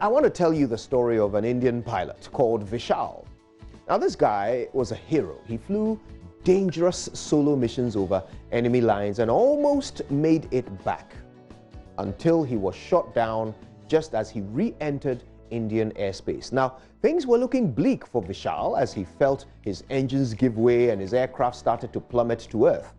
I want to tell you the story of an Indian pilot called Vishal. Now, this guy was a hero. He flew dangerous solo missions over enemy lines and almost made it back until he was shot down just as he re-entered Indian airspace. Now, things were looking bleak for Vishal as he felt his engines give way and his aircraft started to plummet to earth.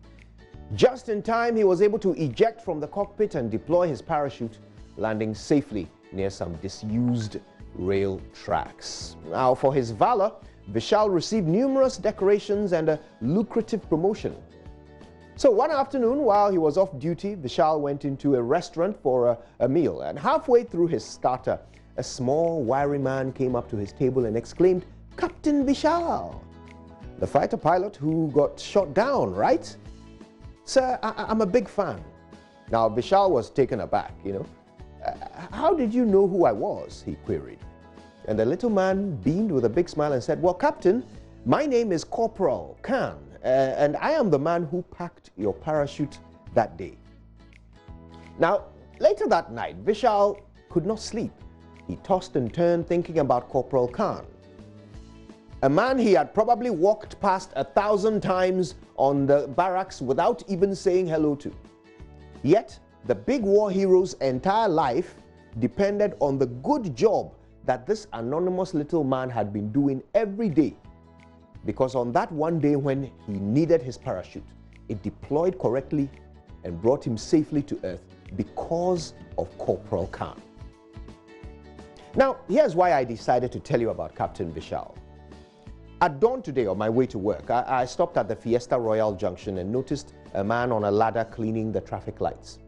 Just in time, he was able to eject from the cockpit and deploy his parachute, landing safely near some disused rail tracks. Now, for his valor, Vishal received numerous decorations and a lucrative promotion. So one afternoon, while he was off duty, Vishal went into a restaurant for a meal, and halfway through his starter, a small, wiry man came up to his table and exclaimed, "Captain Vishal, the fighter pilot who got shot down, right?" "Sir, I'm a big fan." Now, Vishal was taken aback, "How did you know who I was?" he queried. And the little man beamed with a big smile and said, "Well, Captain, my name is Corporal Khan, and I am the man who packed your parachute that day." Now, later that night, Vishal could not sleep. He tossed and turned thinking about Corporal Khan, a man he had probably walked past 1,000 times on the barracks without even saying hello to. Yet, the big war hero's entire life depended on the good job that this anonymous little man had been doing every day. Because on that one day when he needed his parachute, it deployed correctly and brought him safely to earth because of Corporal Khan. Now, here's why I decided to tell you about Captain Vishal. At dawn today, on my way to work, I stopped at the Fiesta Royal Junction and noticed a man on a ladder cleaning the traffic lights.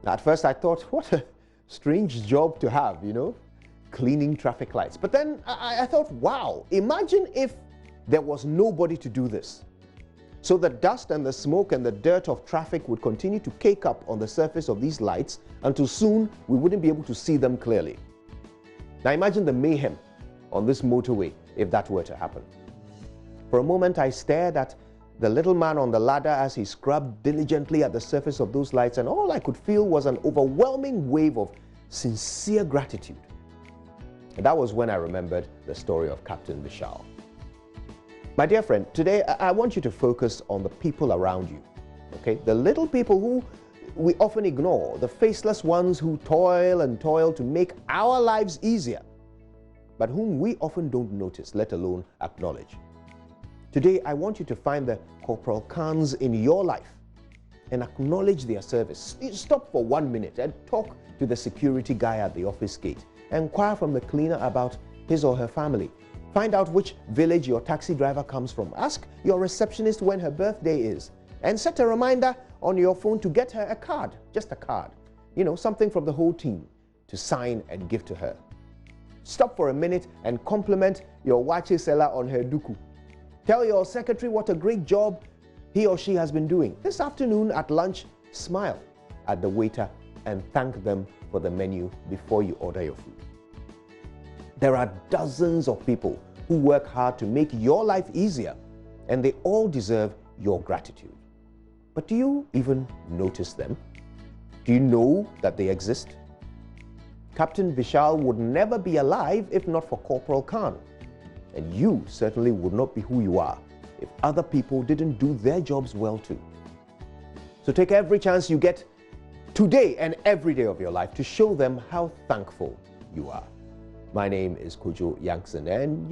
At first, I thought, what a strange job to have, cleaning traffic lights. But then I thought, wow, imagine if there was nobody to do this. So the dust and the smoke and the dirt of traffic would continue to cake up on the surface of these lights until soon we wouldn't be able to see them clearly. Now imagine the mayhem on this motorway if that were to happen. For a moment, I stared at the little man on the ladder as he scrubbed diligently at the surface of those lights, and all I could feel was an overwhelming wave of sincere gratitude. And that was when I remembered the story of Captain Vishal. My dear friend, today I want you to focus on the people around you, okay? The little people who we often ignore, the faceless ones who toil and toil to make our lives easier, but whom we often don't notice, let alone acknowledge. Today, I want you to find the Corporal Khans in your life and acknowledge their service. Stop for 1 minute and talk to the security guy at the office gate. Inquire from the cleaner about his or her family. Find out which village your taxi driver comes from. Ask your receptionist when her birthday is. And set a reminder on your phone to get her a card, just a card. Something from the whole team to sign and give to her. Stop for a minute and compliment your wache seller on her duku. Tell your secretary what a great job he or she has been doing. This afternoon at lunch, smile at the waiter and thank them for the menu before you order your food. There are dozens of people who work hard to make your life easier, and they all deserve your gratitude. But do you even notice them? Do you know that they exist? Captain Vishal would never be alive if not for Corporal Khan. And you certainly would not be who you are if other people didn't do their jobs well too. So take every chance you get today and every day of your life to show them how thankful you are. My name is Kojo Yankson, and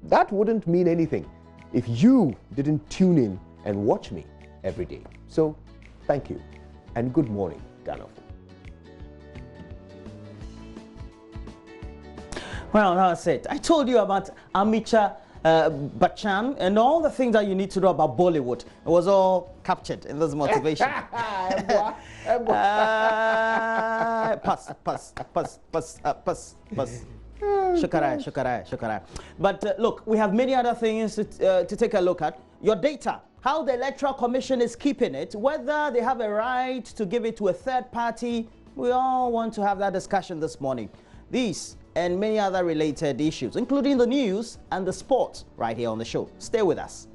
that wouldn't mean anything if you didn't tune in and watch me every day. So thank you and good morning, Ghana. Well, that's it. I told you about Amitabh Bachchan and all the things that you need to know about Bollywood. It was all captured in this motivation. Pass. Shukara. But look, we have many other things to take a look at. Your data, how the Electoral Commission is keeping it, whether they have a right to give it to a third party. We all want to have that discussion this morning. These and many other related issues, including the news and the sports, right here on the show. Stay with us.